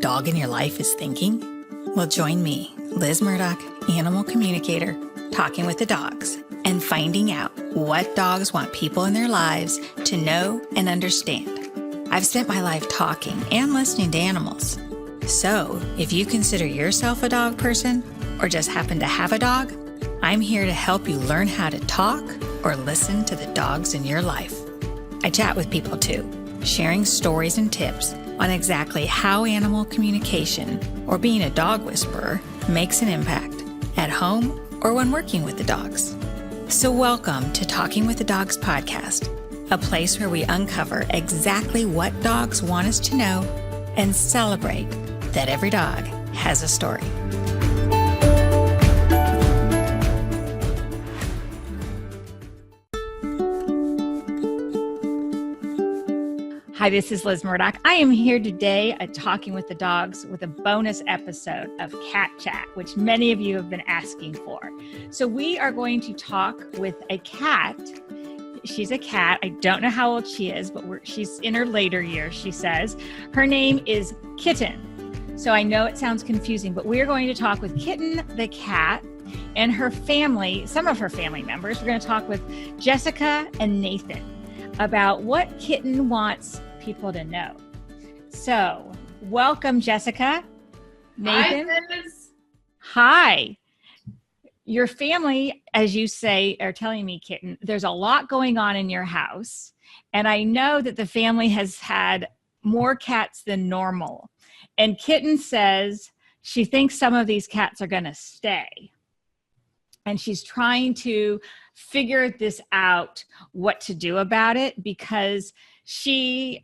dog in your life is thinking? Well, join me, Liz Murdoch, animal communicator, talking with the dogs and finding out what dogs want people in their lives to know and understand. I've spent my life talking and listening to animals. So if you consider yourself a dog person or just happen to have a dog, I'm here to help you learn how to talk or listen to the dogs in your life. I chat with people too, sharing stories and tips on exactly how animal communication or being a dog whisperer makes an impact at home or when working with the dogs. So welcome to Talking with the Dogs podcast, a place where we uncover exactly what dogs want us to know and celebrate that every dog has a story. Hi, this is Liz Murdoch. I am here today at Talking with the Dogs with a bonus episode of Cat Chat, which many of you have been asking for. So we are going to talk with a cat. She's a cat. I don't know how old she is, but she's in her later years, she says. Her name is Kitten. So I know it sounds confusing, but we're going to talk with Kitten the cat and her family, some of her family members. We're going to talk with Jessica and Nathan about what Kitten wants people to know. So, welcome, Jessica. Nathan. Hi, Liz. Hi. Your family, as you say, are telling me, Kitten, there's a lot going on in your house. And I know that the family has had more cats than normal. And Kitten says she thinks some of these cats are going to stay. And she's trying to figure this out, what to do about it, because she's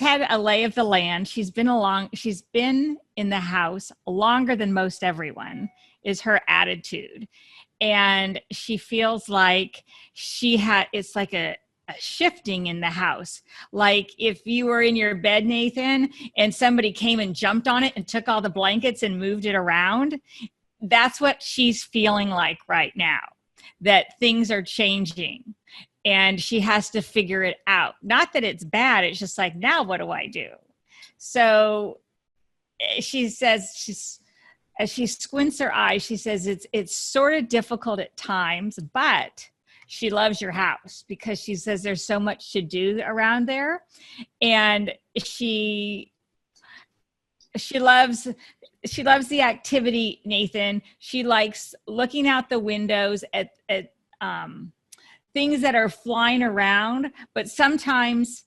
had a lay of the land. She's been in the house longer than most everyone, is her attitude. And she feels like it's like a shifting in the house. Like if you were in your bed, Nathan, and somebody came and jumped on it and took all the blankets and moved it around, that's what she's feeling like right now, that things are changing and she has to figure it out. Not that it's bad. It's just like, now what do I do? So she says, as she squints her eyes, she says it's sort of difficult at times, but she loves your house because she says there's so much to do around there. And she loves the activity, Nathan. She likes looking out the windows at things that are flying around, but sometimes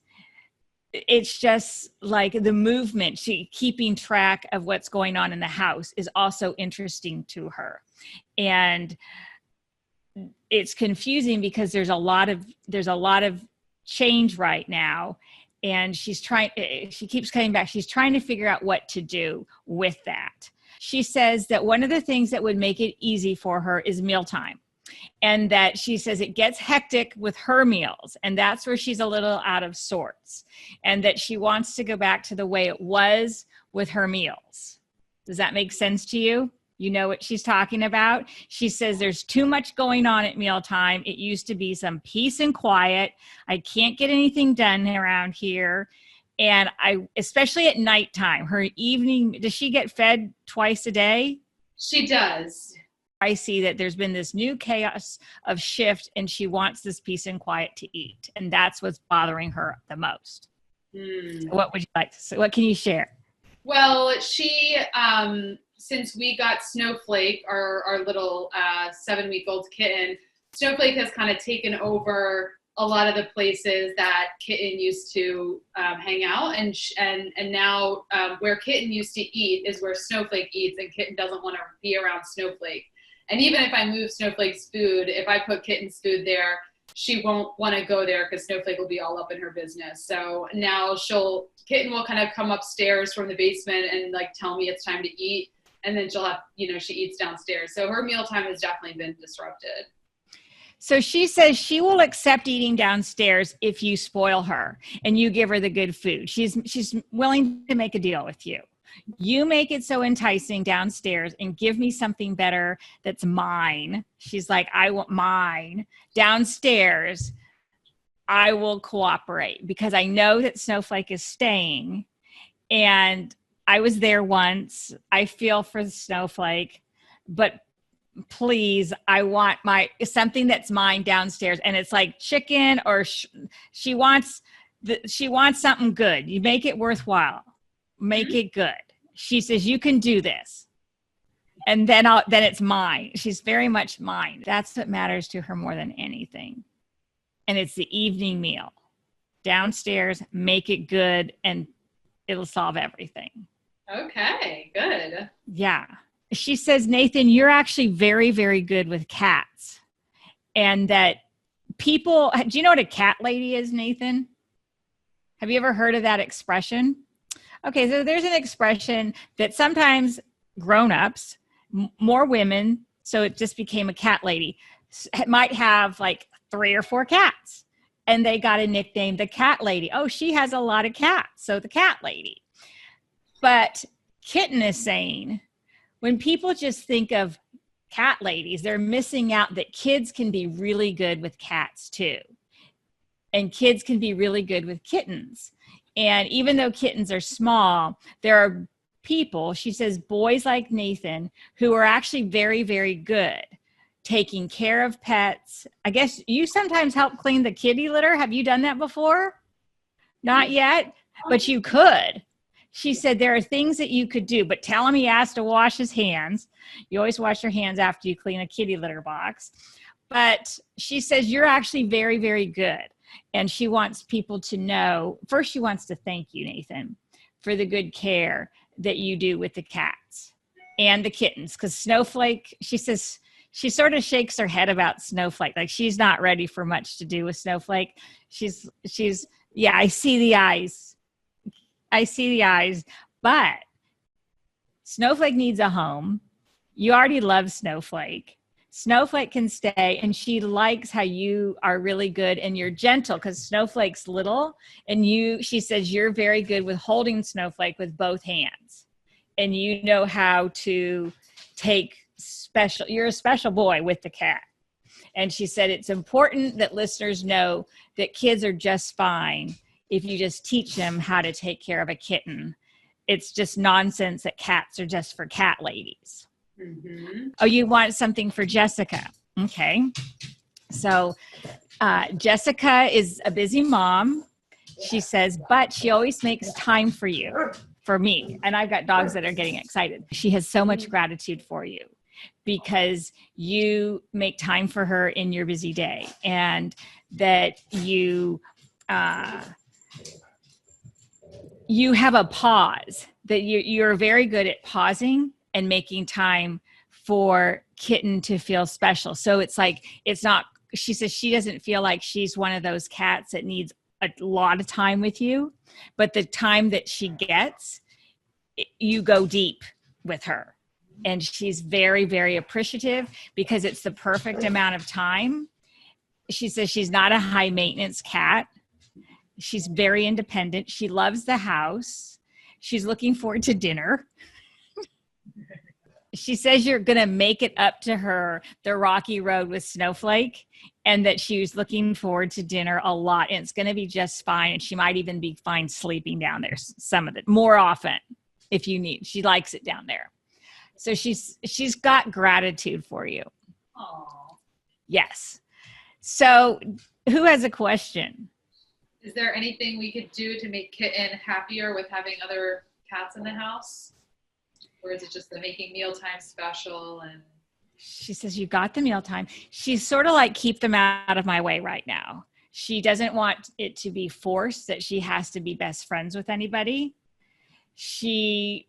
it's just like the movement. Keeping track of what's going on in the house is also interesting to her. And it's confusing because there's a lot of change right now. And she keeps coming back. She's trying to figure out what to do with that. She says that one of the things that would make it easy for her is mealtime. And that she says it gets hectic with her meals. And that's where she's a little out of sorts. And that she wants to go back to the way it was with her meals. Does that make sense to you? You know what she's talking about? She says there's too much going on at mealtime. It used to be some peace and quiet. I can't get anything done around here. And especially at nighttime, her evening, does she get fed twice a day? She does. I see that there's been this new chaos of shift and she wants this peace and quiet to eat. And that's what's bothering her the most. So what would you like to say? What can you share? Well, she, since we got Snowflake, our little 7-week-old kitten, Snowflake has kind of taken over a lot of the places that Kitten used to hang out, and now where Kitten used to eat is where Snowflake eats, and Kitten doesn't want to be around Snowflake. And even if I move Snowflake's food, if I put Kitten's food there, she won't want to go there because Snowflake will be all up in her business. So now Kitten will kind of come upstairs from the basement and like tell me it's time to eat. And then she'll have, she eats downstairs. So her mealtime has definitely been disrupted. So she says she will accept eating downstairs if you spoil her and you give her the good food. She's willing to make a deal with you. You make it so enticing downstairs and give me something better that's mine. She's like, I want mine. Downstairs, I will cooperate because I know that Snowflake is staying and I was there once. I feel for the snowflake, but please, I want something that's mine downstairs. And it's like chicken, or she wants something good. You make it worthwhile, make it good. She says, you can do this. And then it's mine. She's very much mine. That's what matters to her more than anything. And it's the evening meal downstairs, make it good, and it'll solve everything. Okay, good. Yeah. She says, Nathan, you're actually very, very good with cats. And that people, do you know what a cat lady is, Nathan? Have you ever heard of that expression? Okay, so there's an expression that sometimes grown-ups, more women, so it just became a cat lady, might have like 3 or 4 cats. And they got a nickname, the cat lady. Oh, she has a lot of cats, so the cat lady. But Kitten is saying, when people just think of cat ladies, they're missing out that kids can be really good with cats too. And kids can be really good with kittens. And even though kittens are small, there are people, she says, boys like Nathan, who are actually very, very good taking care of pets. I guess you sometimes help clean the kitty litter. Have you done that before? Not yet, but you could. She said there are things that you could do, but tell him he has to wash his hands. You always wash your hands after you clean a kitty litter box. But she says you're actually very, very good. And she wants people to know, first she wants to thank you, Nathan, for the good care that you do with the cats and the kittens. Because Snowflake, she says, she sort of shakes her head about Snowflake. Like she's not ready for much to do with Snowflake. She's, yeah, I see the eyes. I see the eyes, but Snowflake needs a home. You already love Snowflake. Snowflake can stay, and she likes how you are really good and you're gentle because Snowflake's little, and she says you're very good with holding Snowflake with both hands, and you know how to you're a special boy with the cat. And she said it's important that listeners know that kids are just fine if you just teach them how to take care of a kitten. It's just nonsense that cats are just for cat ladies. Mm-hmm. Oh, you want something for Jessica. Okay. So Jessica is a busy mom. She says, but she always makes time for you, for me. And I've got dogs that are getting excited. She has so much gratitude for you because you make time for her in your busy day, and that you have a pause, that you're very good at pausing and making time for Kitten to feel special. So it's like, it's not, she says she doesn't feel like she's one of those cats that needs a lot of time with you, but the time that she gets, you go deep with her. And she's very, very appreciative because it's the perfect amount of time. She says she's not a high maintenance cat. She's very independent. She loves the house. She's looking forward to dinner. She says you're going to make it up to her the rocky road with Snowflake, and that she was looking forward to dinner a lot, and it's going to be just fine. And she might even be fine sleeping down there some of it, more often if you need. She likes it down there. So she's got gratitude for you. Aww. Yes. So who has a question? Is there anything we could do to make Kitten happier with having other cats in the house? Or is it just the making mealtime special? And she says, you got the mealtime. She's sort of like, keep them out of my way right now. She doesn't want it to be forced that she has to be best friends with anybody. She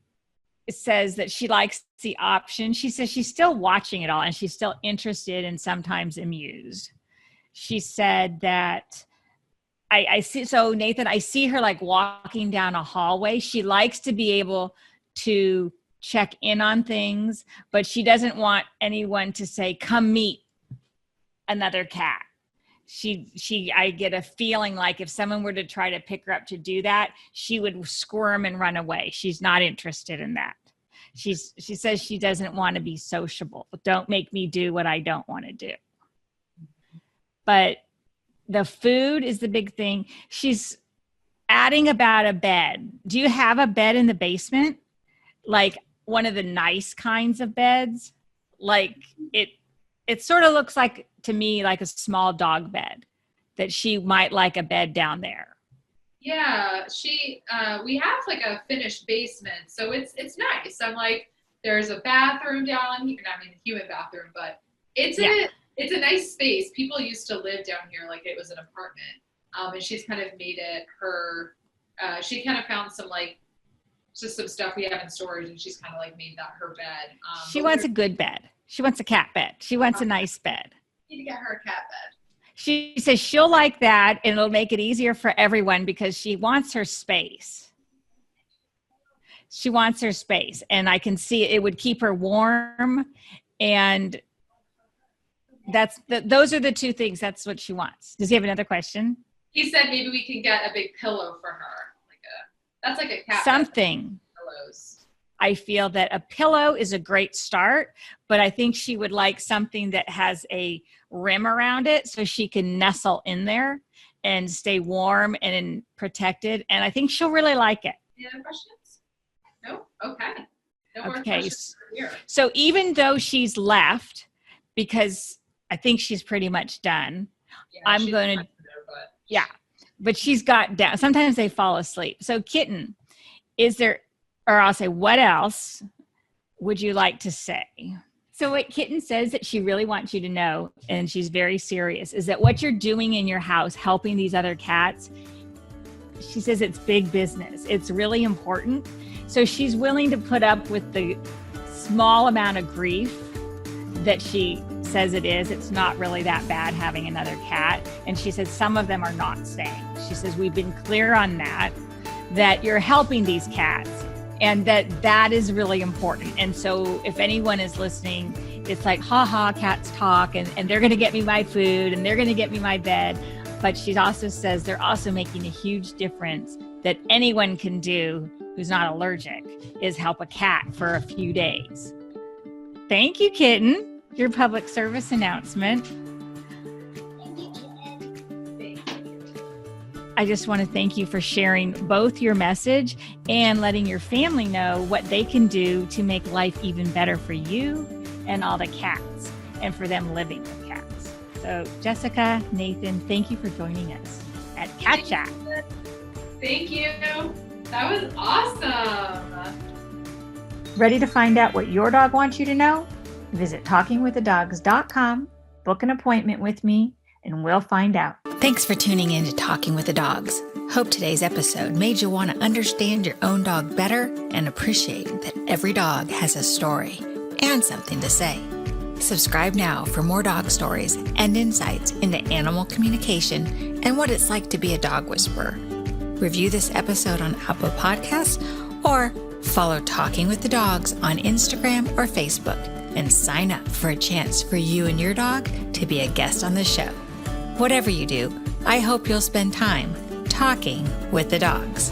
says that she likes the option. She says she's still watching it all and she's still interested and sometimes amused. She said that I see, so Nathan, I see her like walking down a hallway. She likes to be able to check in on things, but she doesn't want anyone to say, come meet another cat. I get a feeling like if someone were to try to pick her up to do that, she would squirm and run away. She's not interested in that. She says she doesn't want to be sociable. Don't make me do what I don't want to do. But the food is the big thing. She's adding about a bed. Do you have a bed in the basement? like one of the nice kinds of beds. Like it sort of looks like to me like a small dog bed, that she might like a bed down there. Yeah, we have like a finished basement, so it's nice. I'm like, there's a bathroom down here, I mean, a human bathroom, but it's a nice space. People used to live down here like it was an apartment. And she's kind of made it her, she kind of found some like, just some stuff we have in storage, and she's kind of like made that her bed. She wants a good bed. She wants a cat bed. She wants a nice bed. Need to get her a cat bed. She says she'll like that, and it'll make it easier for everyone because she wants her space. She wants her space, and I can see it would keep her warm, and those are the two things. That's what she wants. Does he have another question? He said maybe we can get a big pillow for her. That's like a cat something. Pillows. I feel that a pillow is a great start, but I think she would like something that has a rim around it so she can nestle in there and stay warm and protected. And I think she'll really like it. Any other questions? No? Okay. No more Okay. questions here. So even though she's left, because I think she's pretty much done, I'm going to, but she's got down. Sometimes they fall asleep. So Kitten, I'll say, what else would you like to say? So what Kitten says that she really wants you to know, and she's very serious, is that what you're doing in your house, helping these other cats, she says it's big business. It's really important. So she's willing to put up with the small amount of grief that she says it is. It's not really that bad having another cat. And she says some of them are not staying. She says we've been clear on that you're helping these cats, and that is really important. And so if anyone is listening, it's like, cats talk, and they're going to get me my food, and they're going to get me my bed. But she also says they're also making a huge difference that anyone can do who's not allergic, is help a cat for a few days. Thank you, Kitten. Your public service announcement. I just want to thank you for sharing both your message and letting your family know what they can do to make life even better for you and all the cats, and for them living with cats. So Jessica, Nathan, thank you for joining us at Cat Chat. Thank you. That was awesome. Ready to find out what your dog wants you to know? Visit talkingwiththedogs.com, book an appointment with me, and we'll find out. Thanks for tuning in to Talking with the Dogs. Hope today's episode made you want to understand your own dog better and appreciate that every dog has a story and something to say. Subscribe now for more dog stories and insights into animal communication and what it's like to be a dog whisperer. Review this episode on Apple Podcasts or follow Talking with the Dogs on Instagram or Facebook, and sign up for a chance for you and your dog to be a guest on the show. Whatever you do, I hope you'll spend time talking with the dogs.